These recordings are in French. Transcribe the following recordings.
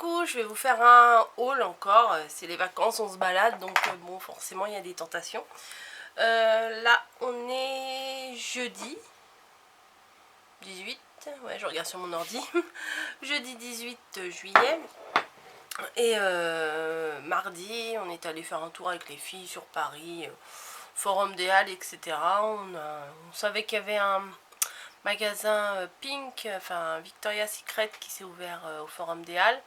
Coucou, je vais vous faire un haul encore, c'est les vacances, on se balade, donc bon, forcément il y a des tentations. Là, on est jeudi 18, ouais, je regarde sur mon ordi, jeudi 18 juillet, et mardi, on est allé faire un tour avec les filles sur Paris, Forum des Halles, etc. On savait qu'il y avait un magasin Pink, enfin Victoria's Secret qui s'est ouvert au Forum des Halles.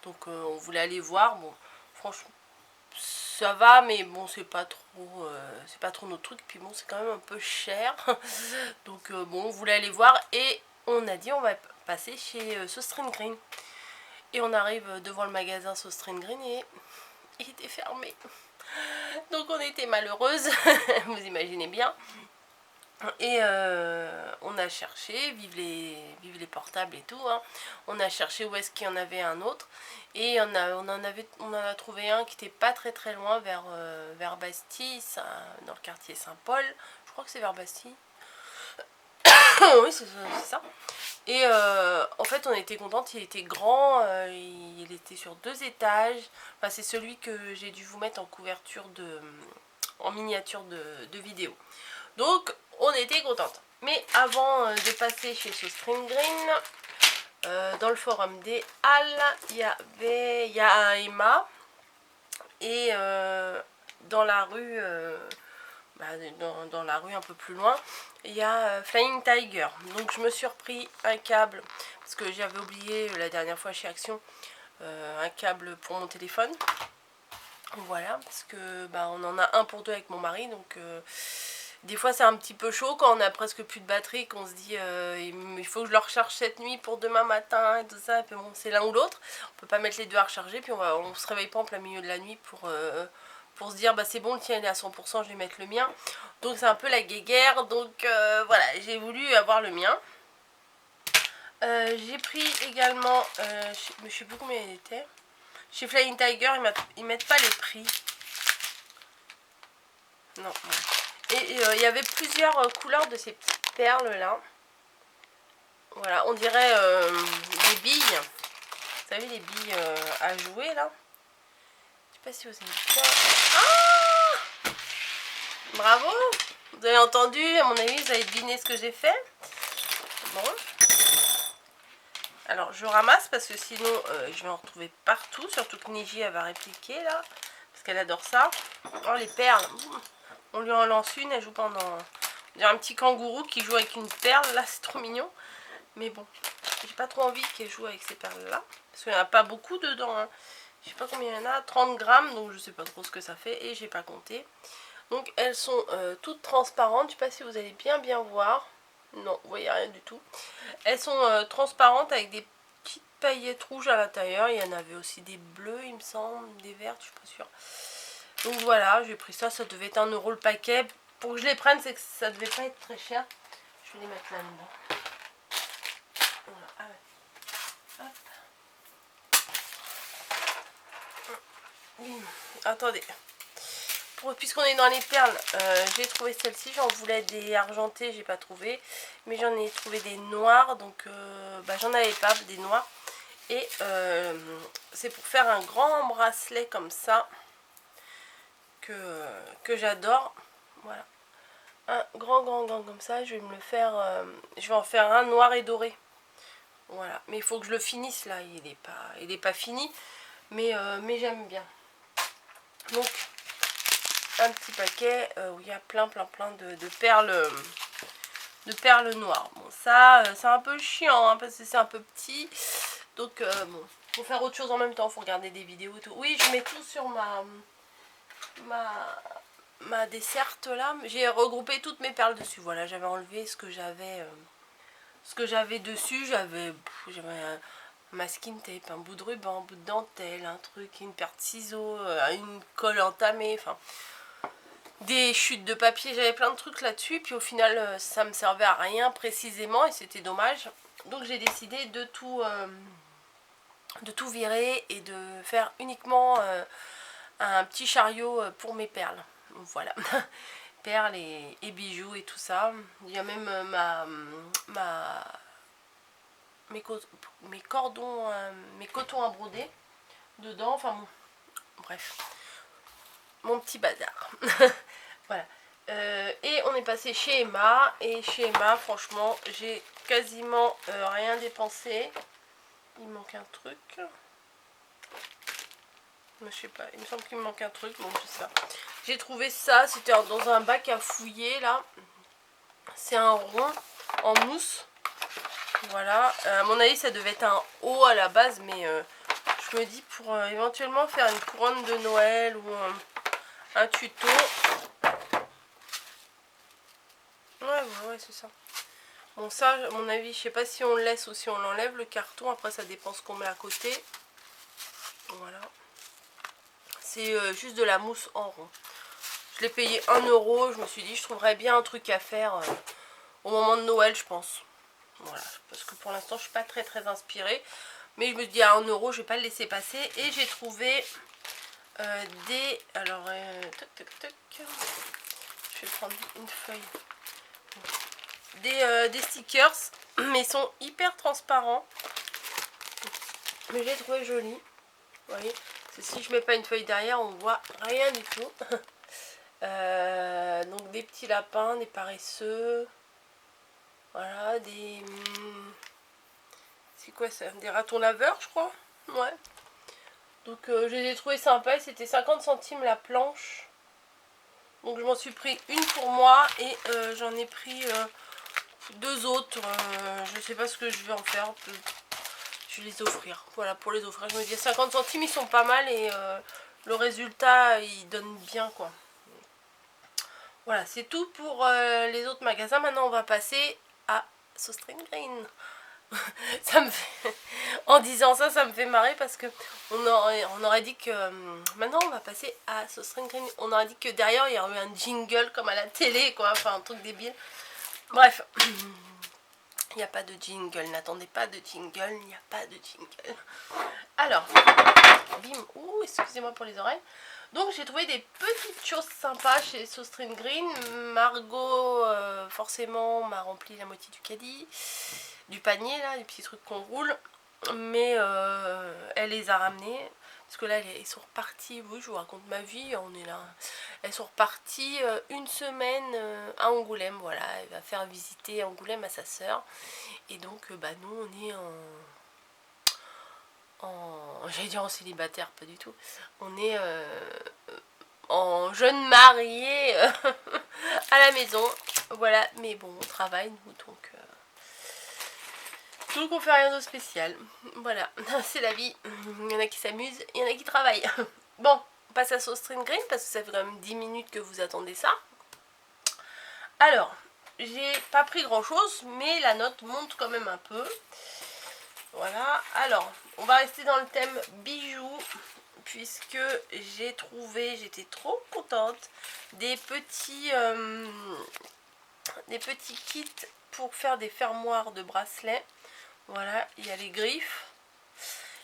Donc on voulait aller voir. Bon, franchement, ça va, mais bon, c'est pas trop notre truc. Puis bon, c'est quand même un peu cher. Donc bon, on voulait aller voir et on a dit on va passer chez Sostren Green. Et on arrive devant le magasin Sostren Green et il était fermé. Donc on était malheureuse, vous imaginez bien. Et on a cherché, vive les portables et tout, hein. On a cherché où est-ce qu'il y en avait un autre. Et on en a trouvé un qui était pas très loin vers Bastille, dans le quartier Saint-Paul. Je crois que c'est vers Bastille. Oui, c'est ça. Et en fait, on était contente, il était grand, il était sur 2 étages. Enfin, c'est celui que j'ai dû vous mettre en couverture en miniature de vidéo. Donc, on était contente. Mais avant de passer chez Sostren Green, dans le forum des Halles, il y a un Emma. Et dans la rue, dans la rue un peu plus loin, il y a Flying Tiger. Donc je me suis repris un câble, parce que j'avais oublié la dernière fois chez Action, un câble pour mon téléphone. Voilà, parce que on en a un pour deux avec mon mari, donc des fois c'est un petit peu chaud quand on a presque plus de batterie, qu'on se dit il faut que je le recharge cette nuit pour demain matin et tout ça, et puis bon, c'est l'un ou l'autre, on peut pas mettre les deux à recharger, puis on se réveille pas en plein milieu de la nuit pour se dire c'est bon, le tien il est à 100%, je vais mettre le mien. Donc c'est un peu la guéguerre, donc voilà, j'ai voulu avoir le mien. J'ai pris également, je sais plus combien il était. Chez Flying Tiger, ils mettent pas les prix. Non. Et il y avait plusieurs couleurs de ces petites perles là. Voilà, on dirait des billes. Vous savez, les billes à jouer là. Je sais pas si vous avez vu ça. Ah, bravo! Vous avez entendu, à mon avis, vous avez deviné ce que j'ai fait. Bon. Alors, je ramasse parce que sinon, je vais en retrouver partout. Surtout que Niji, elle va répliquer là. Parce qu'elle adore ça. Oh, les perles. On lui en lance une, elle joue pendant... Il y a un petit kangourou qui joue avec une perle. Là, c'est trop mignon. Mais bon, j'ai pas trop envie qu'elle joue avec ces perles-là. Parce qu'il n'y en a pas beaucoup dedans, hein. Je sais pas combien il y en a. 30 grammes, donc je sais pas trop ce que ça fait. Et j'ai pas compté. Donc, elles sont toutes transparentes. Je sais pas si vous allez bien voir. Non, vous voyez rien du tout. Elles sont transparentes avec des petites paillettes rouges à l'intérieur. Il y en avait aussi des bleus, il me semble, des vertes, je suis pas sûre. Donc voilà, j'ai pris ça. Ça devait être 1 € le paquet. Pour que je les prenne, c'est que ça devait pas être très cher. Je vais les mettre là-dedans. Voilà, ah ouais. Hop. Attendez. Puisqu'on est dans les perles, j'ai trouvé celle-ci. J'en voulais des argentées, j'ai pas trouvé. Mais j'en ai trouvé des noirs. Donc j'en avais pas, des noirs. Et c'est pour faire un grand bracelet comme ça. Que j'adore. Voilà. Un grand comme ça. Je vais me le faire. Je vais en faire un noir et doré. Voilà. Mais il faut que je le finisse là. Il est pas fini. Mais j'aime bien. Donc un petit paquet où il y a plein de perles. De perles noires. Bon, ça, c'est un peu chiant, hein, parce que c'est un peu petit. Donc, bon, faut faire autre chose en même temps. Faut regarder des vidéos et tout. Oui, je mets tout sur ma desserte là. J'ai regroupé toutes mes perles dessus. Voilà, j'avais enlevé ce que j'avais dessus. J'avais un masking tape, un bout de ruban, un bout de dentelle, un truc, une paire de ciseaux, une colle entamée, enfin des chutes de papier, j'avais plein de trucs là-dessus, puis au final ça me servait à rien précisément et c'était dommage. Donc j'ai décidé de tout virer et de faire uniquement un petit chariot pour mes perles. Donc voilà, perles et bijoux et tout ça. Il y a même mes cotons à broder. dedans. Enfin bon, bref. Mon petit bazar. Voilà. Et on est passé chez Emma. Et chez Emma, franchement, j'ai quasiment rien dépensé. Il me manque un truc. Je sais pas, il me semble qu'il me manque un truc. Bon, c'est ça. J'ai trouvé ça. C'était dans un bac à fouiller, là. C'est un rond en mousse. Voilà. À mon avis, ça devait être un haut à la base. Mais je me dis pour éventuellement faire une couronne de Noël ou un tuto. Ouais, c'est ça. Bon, ça, à mon avis, je sais pas si on le laisse ou si on l'enlève, le carton. Après, ça dépend ce qu'on met à côté. Voilà. C'est juste de la mousse en rond. Je l'ai payé 1 euro. Je me suis dit, je trouverais bien un truc à faire au moment de Noël, je pense. Voilà. Parce que pour l'instant, je suis pas très inspirée. Mais je me dis, à 1 euro, je vais pas le laisser passer. Et j'ai trouvé des... Alors, toc. Je vais prendre une feuille. Des stickers, mais ils sont hyper transparents. Mais j'ai trouvé joli. Vous voyez, parce que si je mets pas une feuille derrière, on voit rien du tout. Donc des petits lapins, des paresseux. Voilà, des... C'est quoi ça? Des ratons laveurs, je crois. Ouais. Donc je les ai trouvés sympas. C'était 50 centimes la planche. Donc je m'en suis pris une pour moi. Et j'en ai pris... 2 autres, je sais pas ce que je vais en faire, je vais les offrir, voilà, pour les offrir, je me dis 50 centimes ils sont pas mal et le résultat il donne bien quoi. Voilà, c'est tout pour les autres magasins. Maintenant on va passer à So String Green. Ça me fait... En disant ça, ça me fait marrer parce que on aurait dit que... Maintenant on va passer à So String Green. On aurait dit que derrière il y aurait eu un jingle comme à la télé quoi, enfin un truc débile. Bref, il n'y a pas de jingle, n'attendez pas de jingle, il n'y a pas de jingle. Alors, bim, ouh, excusez-moi pour les oreilles. Donc j'ai trouvé des petites choses sympas chez So String Green. Margot, forcément, m'a rempli la moitié du caddie, du panier là, les petits trucs qu'on roule. Mais elle les a ramenés. Parce que là, elles sont reparties, oui, je vous raconte ma vie, on est là. Elles sont reparties une semaine à Angoulême, voilà. Elle va faire visiter Angoulême à sa sœur. Et donc, bah, nous, on est j'allais dire en célibataire, pas du tout. On est en jeune mariée à la maison. Voilà, mais bon, on travaille, nous, donc on fait rien de spécial. Voilà, c'est la vie. Il y en a qui s'amusent, il y en a qui travaillent. Bon, on passe à So String Green parce que ça fait quand même 10 minutes que vous attendez ça. Alors, j'ai pas pris grand chose, mais la note monte quand même un peu. Voilà, alors, on va rester dans le thème bijoux. Puisque j'ai trouvé, j'étais trop contente, des petits kits pour faire des fermoirs de bracelets. Voilà, il y a les griffes,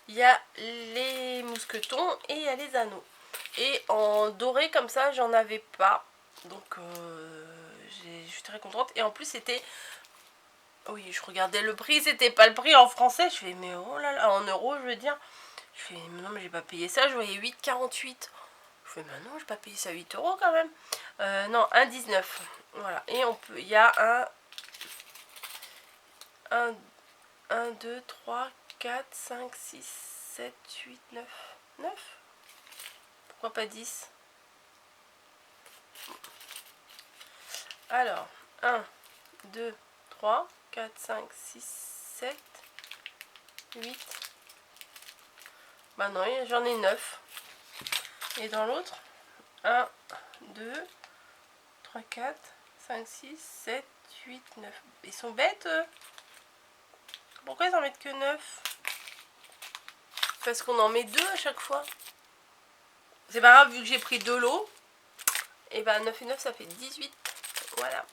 il y a les mousquetons et il y a les anneaux. Et en doré comme ça, j'en avais pas. Donc je suis très contente. Et en plus c'était... Oui, je regardais le prix, c'était pas le prix en français. Je fais, mais oh là là, en euros je veux dire. Je fais, non mais j'ai pas payé ça, je voyais 8,48. Je fais, mais non, j'ai pas payé ça 8 euros quand même. Non, 1,19. Voilà, et on peut, il y a un 2, 3, 4, 5, 6, 7, 8, 9. 9 ? Pourquoi pas 10 ? Alors, 1, 2, 3, 4, 5, 6, 7, 8. Bah non, j'en ai 9. Et dans l'autre, 1, 2, 3, 4, 5, 6, 7, 8, 9. Ils sont bêtes. Pourquoi ils en mettent que 9? Parce qu'on en met 2 à chaque fois. C'est pas grave, vu que j'ai pris 2 lots. Et bah 9 et 9 ça fait 18. Voilà.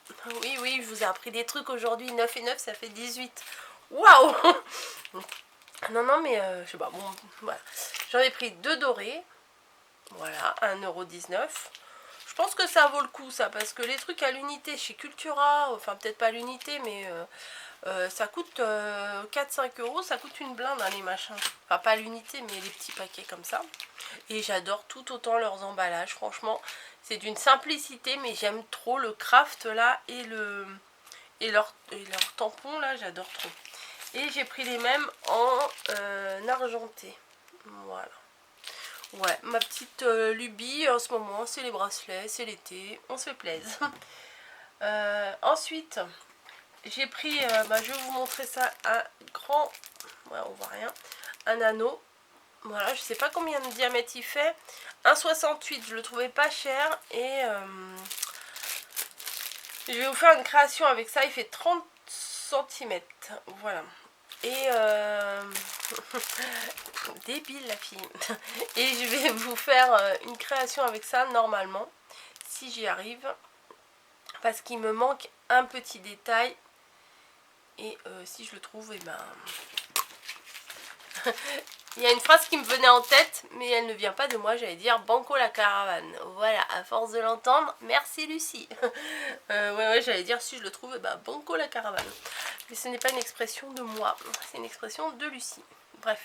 Oui, je vous ai appris des trucs aujourd'hui. 9 et 9 ça fait 18. Waouh. Non, mais je sais pas. Bon, voilà. J'en ai pris 2 dorés. Voilà, 1,19 €. Je pense que ça vaut le coup ça. Parce que les trucs à l'unité chez Cultura, enfin peut-être pas à l'unité, mais Ça coûte 4-5 euros, ça coûte une blinde hein, les machins. Enfin pas l'unité mais les petits paquets comme ça. Et j'adore tout autant leurs emballages, franchement. C'est d'une simplicité mais j'aime trop le craft là et leur tampon là, j'adore trop. Et j'ai pris les mêmes en argenté. Voilà. Ouais, ma petite lubie en ce moment, c'est les bracelets, c'est l'été, on se fait plaisir. Ensuite, j'ai pris, je vais vous montrer ça, un grand, ouais, on voit rien, un anneau. Voilà, je sais pas combien de diamètre il fait. 1,68, je le trouvais pas cher et je vais vous faire une création avec ça. Il fait 30 cm, voilà. Et débile la fille. Et je vais vous faire une création avec ça normalement, si j'y arrive, parce qu'il me manque un petit détail. Et si je le trouve, et ben il y a une phrase qui me venait en tête, mais elle ne vient pas de moi, j'allais dire Banco la caravane. Voilà, à force de l'entendre, merci Lucie. Ouais, j'allais dire si je le trouve, bah Banco la caravane. Mais ce n'est pas une expression de moi, c'est une expression de Lucie. Bref.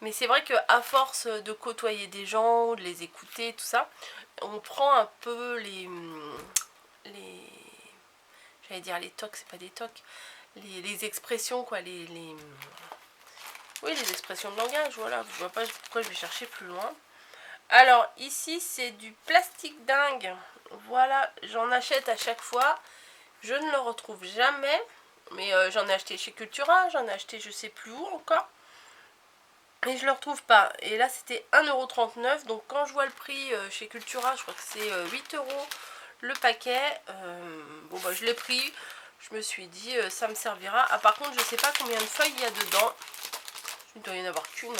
Mais c'est vrai qu'à force de côtoyer des gens, de les écouter, tout ça, on prend un peu les j'allais dire les tocs, c'est pas des tocs, les expressions quoi, oui, les expressions de langage, voilà. Je vois pas pourquoi je vais chercher plus loin. Alors, ici, c'est du plastique dingue. Voilà, j'en achète à chaque fois. Je ne le retrouve jamais. Mais j'en ai acheté chez Cultura, j'en ai acheté je sais plus où encore. Et je le retrouve pas. Et là, c'était 1,39 €. Donc, quand je vois le prix chez Cultura, je crois que c'est 8 € le paquet. Bon, bah, je l'ai pris. Je me suis dit, ça me servira. Ah, par contre, je sais pas combien de feuilles il y a dedans. Il doit y en avoir qu'une.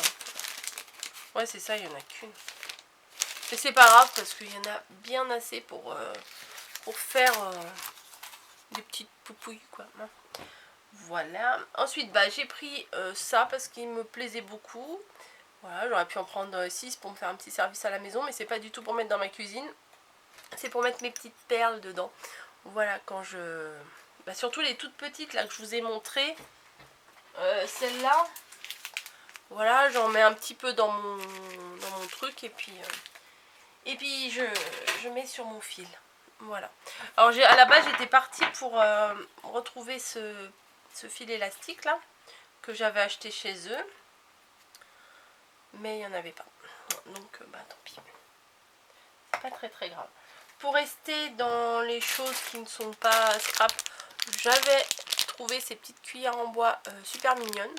Ouais, c'est ça, il y en a qu'une. Mais c'est pas grave parce qu'il y en a bien assez pour faire des petites poupouilles, quoi. Voilà. Ensuite, bah, j'ai pris ça parce qu'il me plaisait beaucoup. Voilà, j'aurais pu en prendre 6 pour me faire un petit service à la maison, mais c'est pas du tout pour mettre dans ma cuisine. C'est pour mettre mes petites perles dedans. Voilà, quand je... Bah, surtout les toutes petites, là, que je vous ai montré. Celle-là... Voilà, j'en mets un petit peu dans mon truc et puis je mets sur mon fil. Voilà. Alors à la base j'étais partie pour retrouver ce fil élastique là que j'avais acheté chez eux. Mais il n'y en avait pas. Donc bah tant pis. C'est pas très grave. Pour rester dans les choses qui ne sont pas scrap, j'avais trouvé ces petites cuillères en bois super mignonnes.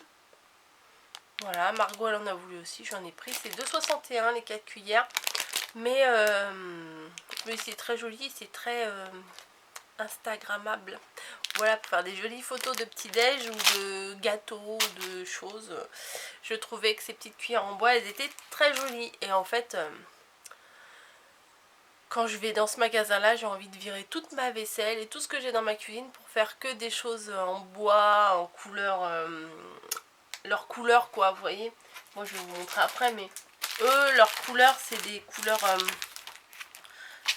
Voilà, Margot elle en a voulu aussi, j'en ai pris. C'est 2,61 les 4 cuillères. Mais c'est très joli, c'est très instagrammable. Voilà, pour faire des jolies photos de petit-déj ou de gâteaux, de choses. Je trouvais que ces petites cuillères en bois, elles étaient très jolies. Et en fait, quand je vais dans ce magasin-là, j'ai envie de virer toute ma vaisselle et tout ce que j'ai dans ma cuisine pour faire que des choses en bois, en couleur... leur couleur quoi, vous voyez. Moi je vais vous montrer après, mais eux leur couleur c'est des couleurs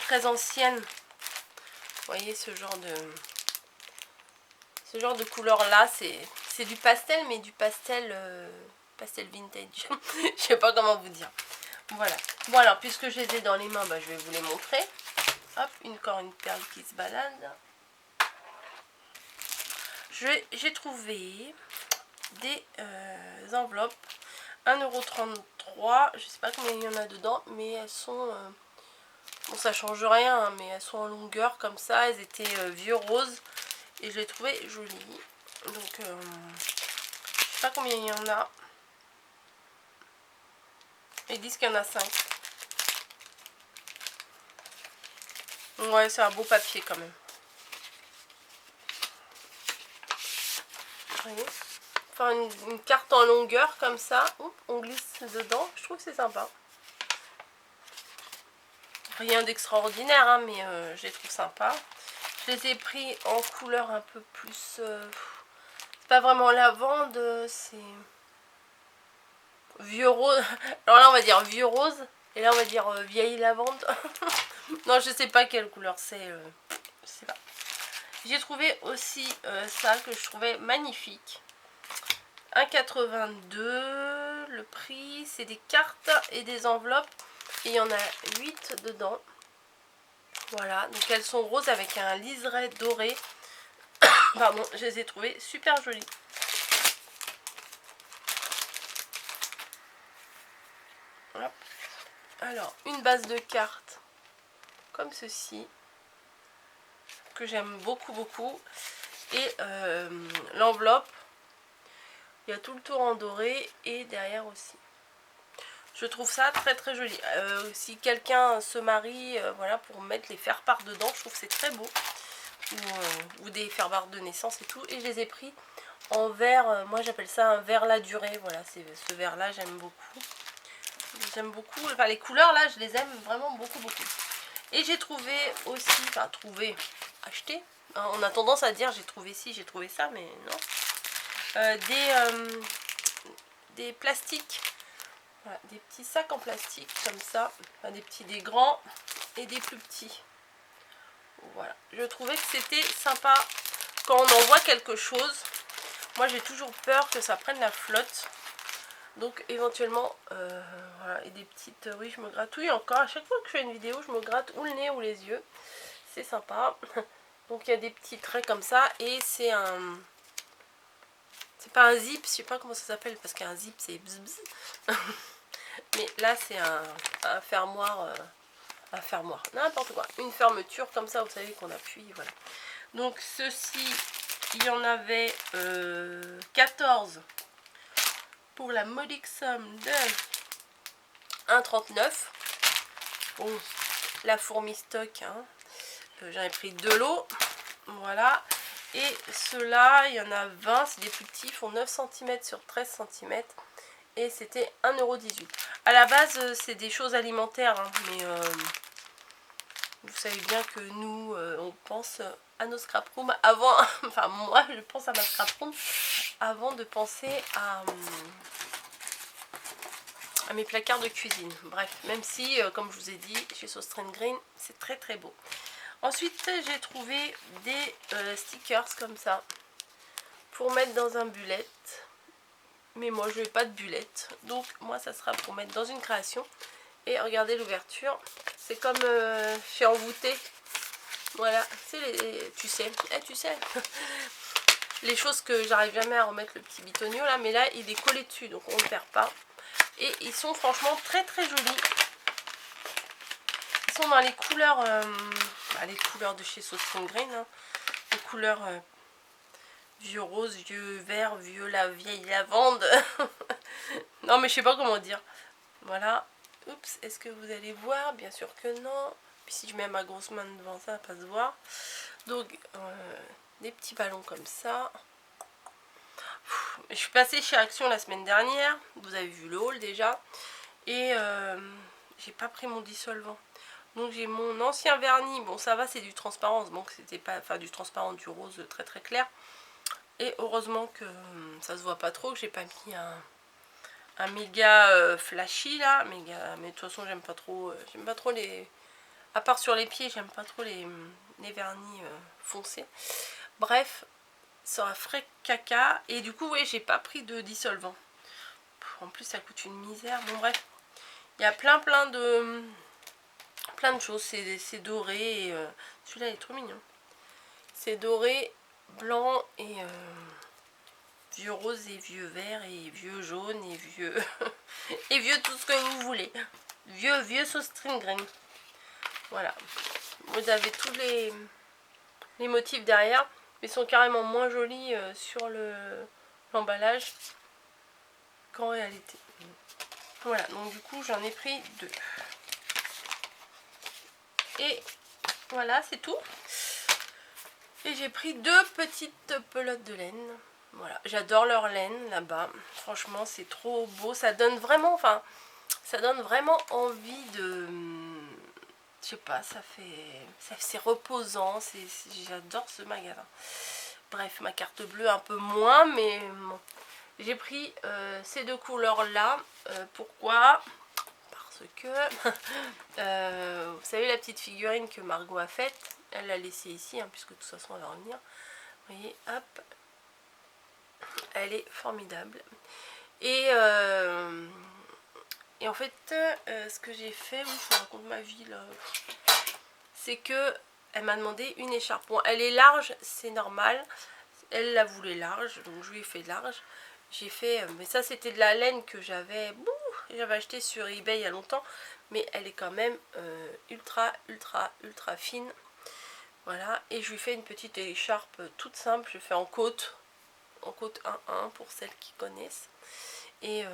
très anciennes. Vous voyez ce genre de couleur là, c'est du pastel, mais du pastel pastel vintage. Je sais pas comment vous dire. Voilà. Bon alors puisque je les ai dans les mains, bah, je vais vous les montrer. Hop, encore une perle qui se balade. J'ai trouvé des enveloppes 1,33 €. Je sais pas combien il y en a dedans, mais elles sont bon, ça change rien hein, mais elles sont en longueur comme ça. Elles étaient vieux rose et je les trouvais jolies. Donc je sais pas combien il y en a. Ils disent qu'il y en a 5. Ouais, c'est un beau papier quand même. Vous voyez, faire une carte en longueur comme ça. Oups, on glisse dedans. Je trouve que c'est sympa. Rien d'extraordinaire, hein, mais je les trouve sympas. Je les ai pris en couleur un peu plus... c'est pas vraiment lavande, c'est... vieux rose. Alors là, on va dire vieux rose. Et là, on va dire vieille lavande. Non, je sais pas quelle couleur c'est. Je sais pas. J'ai trouvé aussi ça que je trouvais magnifique. 1,82 €. Le prix, c'est des cartes et des enveloppes. Et il y en a 8 dedans. Voilà, donc elles sont roses avec un liseré doré. Pardon, je les ai trouvées super jolies. Hop. Alors, une base de cartes comme ceci, que j'aime beaucoup beaucoup. Et l'enveloppe, il y a tout le tour en doré et derrière aussi. Je trouve ça très très joli. Si quelqu'un se marie, voilà, pour mettre les faire-part dedans, je trouve que c'est très beau. Ou des faire-part de naissance et tout. Et je les ai pris en vert, moi j'appelle ça un vert la durée. Voilà, c'est ce vert là, j'aime beaucoup. J'aime beaucoup, enfin les couleurs là, je les aime vraiment beaucoup beaucoup. Et j'ai trouvé aussi, enfin trouvé, acheté. On a tendance à dire j'ai trouvé ci, j'ai trouvé ça, mais non. Des plastiques. Voilà, des petits sacs en plastique comme ça, enfin, des grands et des plus petits. Voilà, je trouvais que c'était sympa quand on envoie quelque chose. Moi j'ai toujours peur que ça prenne la flotte, donc éventuellement voilà. Et des petites, oui, je me gratouille encore à chaque fois que je fais une vidéo, je me gratte ou le nez ou les yeux, c'est sympa. Donc il y a des petits traits comme ça et c'est un... C'est pas un zip, je sais pas comment ça s'appelle parce qu'un zip c'est bzz bzz. Mais là c'est un fermoir, n'importe quoi. Une fermeture comme ça, vous savez qu'on appuie, voilà. Donc ceci, il y en avait 14 pour la modique somme de 1,39 €. Bon, la fourmi stock, hein. J'en ai pris 2 lots, voilà. Et ceux-là, il y en a 20, c'est des plus petits, ils font 9 cm sur 13 cm. Et c'était 1,18 €. À la base, c'est des choses alimentaires, hein, mais vous savez bien que nous, on pense à nos scrap rooms avant, enfin moi je pense à ma scrap room avant de penser à mes placards de cuisine. Bref, même si, comme je vous ai dit, chez So String Green, c'est très très beau. Ensuite, j'ai trouvé des stickers comme ça pour mettre dans un bullet. Mais moi, je n'ai pas de bullet. Donc, moi, ça sera pour mettre dans une création. Et regardez l'ouverture. C'est comme chez Envoûté. Voilà, c'est les... Tu sais, tu sais. Les choses que j'arrive jamais à remettre le petit bitonio là. Mais là, il est collé dessus. Donc, on ne le perd pas. Et ils sont franchement très très jolis. Ils sont dans les couleurs... les couleurs de chez So String Green. Hein. Les couleurs... vieux rose, vieux vert, vieux la vieille lavande. Non mais je sais pas comment dire. Voilà. Oups, est-ce que vous allez voir? Bien sûr que non. Puis si je mets ma grosse main devant ça, ça va pas se voir. Donc des petits ballons comme ça. Je suis passée chez Action la semaine dernière. Vous avez vu le haul déjà. Et j'ai pas pris mon dissolvant. Donc j'ai mon ancien vernis. Bon ça va, c'est du transparence. Donc c'était pas, enfin du transparent, du rose très très clair. Et heureusement que ça se voit pas trop, que j'ai pas mis un méga flashy là. Mais de toute façon j'aime pas trop les... À part sur les pieds, j'aime pas trop les vernis foncés. Bref, ça ferait caca. Et du coup, oui, j'ai pas pris de dissolvant. En plus, ça coûte une misère. Bon, bref. Il y a plein de choses. C'est doré. Celui-là, il est trop mignon. C'est doré, blanc et... vieux rose et vieux vert et vieux jaune et vieux et vieux tout ce que vous voulez. Vieux So String Green. Voilà. Vous avez tous les motifs derrière. Mais ils sont carrément moins jolis sur l'emballage qu'en réalité. Voilà. Donc du coup j'en ai pris 2. Et voilà, c'est tout. Et j'ai pris 2 petites pelotes de laine. Voilà, j'adore leur laine là-bas. Franchement, c'est trop beau. Ça donne vraiment, enfin, ça donne vraiment envie de... Je sais pas, c'est reposant. J'adore ce magasin. Bref, ma carte bleue un peu moins, mais bon. J'ai pris ces 2 couleurs-là. Pourquoi? Parce que, vous savez la petite figurine que Margot a faite, Elle l'a laissée ici, hein, puisque de toute façon elle va revenir. Vous voyez, hop. Elle est formidable. Et en fait, ce que j'ai fait, oui, je vous raconte ma vie là, c'est que elle m'a demandé une écharpe. Bon, elle est large, c'est normal. Elle la voulait large, donc je lui ai fait large. J'ai fait, mais ça c'était de la laine que j'avais acheté sur eBay il y a longtemps, mais elle est quand même ultra fine. Voilà, et je lui fais une petite écharpe toute simple. Je fais en côte 1-1 pour celles qui connaissent. Et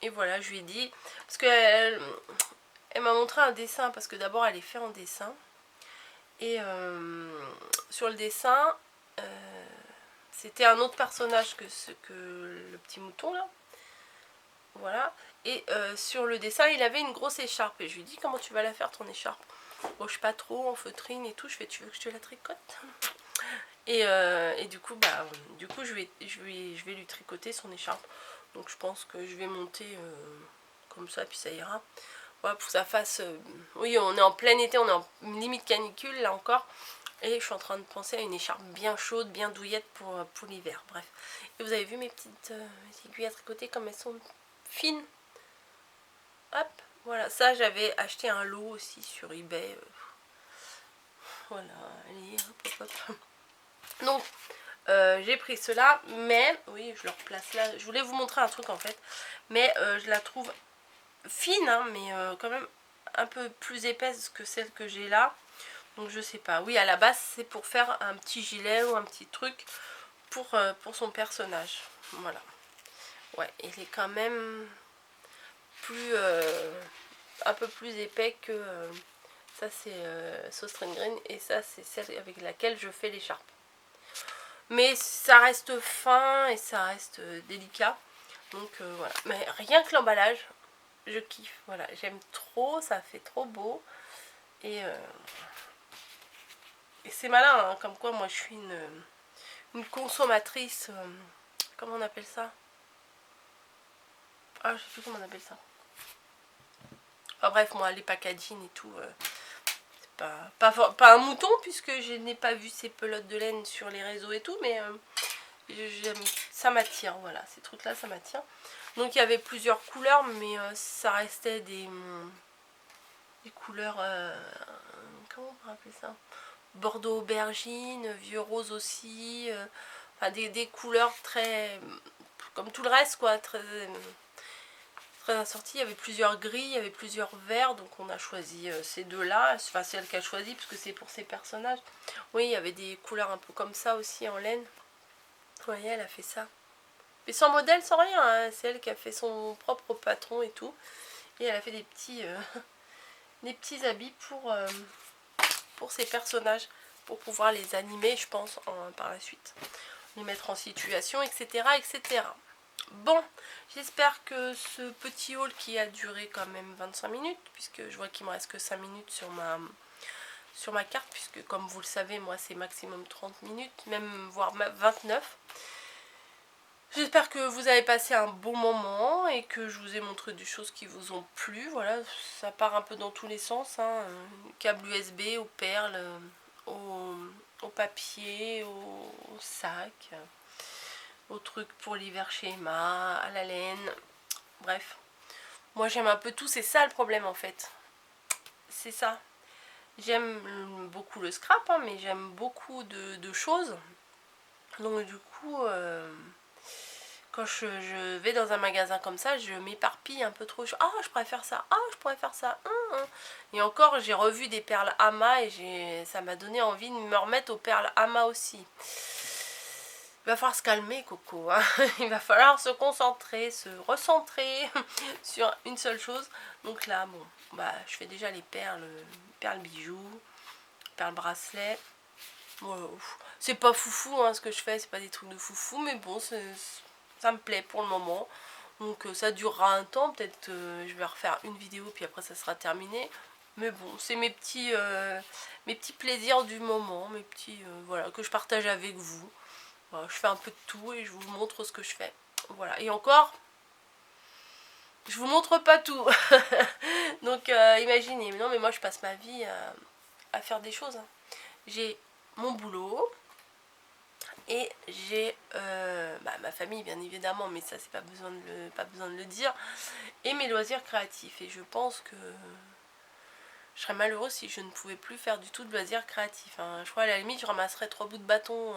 voilà, je lui ai dit, parce qu'elle m'a montré un dessin, parce que d'abord elle est faite en dessin. Et sur le dessin, c'était un autre personnage que le petit mouton là. Voilà. Et sur le dessin, il avait une grosse écharpe. Et je lui ai dit, comment tu vas la faire ton écharpe? Bon, je sais pas trop, en feutrine et tout. Je fais, tu veux que je te la tricote? Et du coup, je vais lui tricoter son écharpe. Donc je pense que je vais monter comme ça, puis ça ira. Voilà, pour que ça fasse... oui, on est en plein été, on est en limite canicule là encore. Et je suis en train de penser à une écharpe bien chaude, bien douillette pour l'hiver. Bref. Et vous avez vu mes petites aiguilles à tricoter comme elles sont fines. Hop, voilà. Ça, j'avais acheté un lot aussi sur eBay. Voilà, allez, hop. Donc, j'ai pris cela, mais... Oui, je le replace là. Je voulais vous montrer un truc en fait. Mais je la trouve fine, hein, mais quand même un peu plus épaisse que celle que j'ai là. Donc je sais pas. Oui, à la base c'est pour faire un petit gilet ou un petit truc pour son personnage. Voilà. Ouais, il est quand même plus un peu plus épais que ça, c'est String Green, et ça c'est celle avec laquelle je fais l'écharpe. Mais ça reste fin et ça reste délicat. Donc voilà. Mais rien que l'emballage, je kiffe. Voilà, j'aime trop, ça fait trop beau. Et c'est malin, hein, comme quoi moi je suis une consommatrice, comment on appelle ça? Ah, je sais plus comment on appelle ça. Enfin bref, moi les packaging et tout, c'est pas un mouton, puisque je n'ai pas vu ces pelotes de laine sur les réseaux et tout, mais ça m'attire, voilà, ces trucs là ça m'attire. Donc il y avait plusieurs couleurs, mais ça restait des couleurs, comment on pourrait appeler ça? Bordeaux aubergine, vieux rose aussi, enfin des couleurs très, comme tout le reste quoi, très assorties. Il y avait plusieurs gris, il y avait plusieurs verts, donc on a choisi ces deux là, enfin c'est elle qui a choisi parce que c'est pour ses personnages. Oui, il y avait des couleurs un peu comme ça aussi en laine. Vous voyez, elle a fait ça, mais sans modèle, sans rien, hein. C'est elle qui a fait son propre patron et tout, et elle a fait des petits des petits habits pour ses personnages, pour pouvoir les animer, je pense, par la suite, les mettre en situation, etc. etc. Bon, j'espère que ce petit haul qui a duré quand même 25 minutes, puisque je vois qu'il me reste que 5 minutes sur ma carte, puisque comme vous le savez, moi c'est maximum 30 minutes, même voire 29. J'espère que vous avez passé un bon moment et que je vous ai montré des choses qui vous ont plu. Voilà, ça part un peu dans tous les sens, hein. Câble USB, aux perles, au papier, au sac, au truc pour l'hiver chez Emma, à la laine. Bref, moi j'aime un peu tout, c'est ça le problème en fait. C'est ça. J'aime beaucoup le scrap, hein, mais j'aime beaucoup de choses. Donc du coup... quand je vais dans un magasin comme ça, je m'éparpille un peu trop. Ah, je pourrais faire ça. Ah, je pourrais faire ça. Et encore, j'ai revu des perles Ama et ça m'a donné envie de me remettre aux perles Ama aussi. Il va falloir se calmer, Coco, hein. Il va falloir se concentrer, se recentrer sur une seule chose. Donc là, bon, bah, je fais déjà les perles bijoux, perles bracelets. Bon, c'est pas foufou, hein, ce que je fais, c'est pas des trucs de foufou, mais bon, ça me plaît pour le moment. Donc ça durera un temps, peut-être je vais refaire une vidéo puis après ça sera terminé. Mais bon, c'est mes petits plaisirs du moment, mes petits voilà, que je partage avec vous. Voilà, je fais un peu de tout et je vous montre ce que je fais. Voilà, et encore, je vous montre pas tout. Donc imaginez, non mais moi je passe ma vie à faire des choses, hein. j'ai mon boulot et j'ai ma famille bien évidemment, mais ça c'est pas besoin de le dire, et mes loisirs créatifs. Et je pense que je serais malheureuse si je ne pouvais plus faire du tout de loisirs créatifs, hein. Je crois à la limite je ramasserais 3 bouts de bâton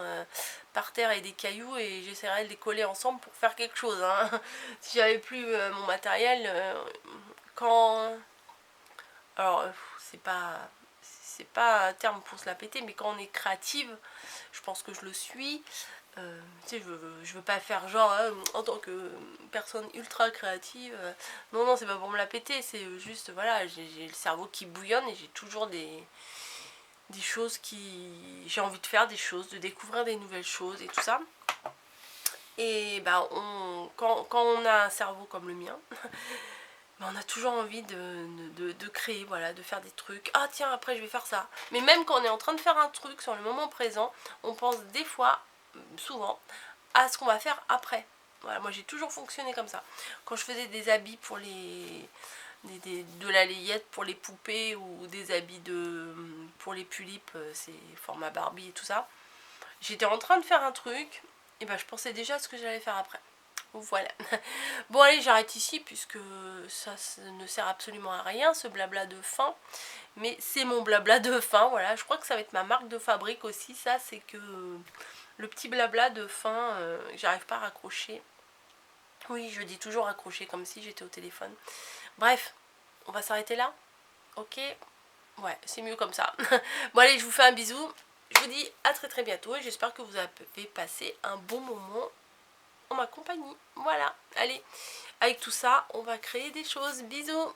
par terre et des cailloux et j'essaierais de les coller ensemble pour faire quelque chose, hein. Si j'avais plus mon matériel, quand... Alors c'est pas un terme pour se la péter, mais quand on est créative, je pense que je le suis. Tu sais, je veux pas faire genre en tant que personne ultra créative. Non, c'est pas pour me la péter, c'est juste, voilà, j'ai le cerveau qui bouillonne et j'ai toujours des choses qui... J'ai envie de faire des choses, de découvrir des nouvelles choses et tout ça. Et bah, quand on a un cerveau comme le mien, bah, on a toujours envie de créer, voilà, de faire des trucs. Ah tiens, après je vais faire ça. Mais même quand on est en train de faire un truc sur le moment présent, on pense des fois, souvent, à ce qu'on va faire après. Voilà, moi j'ai toujours fonctionné comme ça. Quand je faisais des habits pour de la layette pour les poupées ou des habits pour les tulipes, c'est format Barbie et tout ça, j'étais en train de faire un truc, et ben je pensais déjà à ce que j'allais faire après. Voilà. Bon allez, j'arrête ici puisque ça ne sert absolument à rien, ce blabla de fin. Mais c'est mon blabla de fin, voilà. Je crois que ça va être ma marque de fabrique aussi, ça, c'est que le petit blabla de fin, j'arrive pas à raccrocher. Oui, je dis toujours raccrocher comme si j'étais au téléphone. Bref, on va s'arrêter là. Ok. Ouais, c'est mieux comme ça. Bon allez, je vous fais un bisou. Je vous dis à très bientôt et j'espère que vous avez passé un bon moment en ma compagnie. Voilà, allez, avec tout ça, on va créer des choses. Bisous.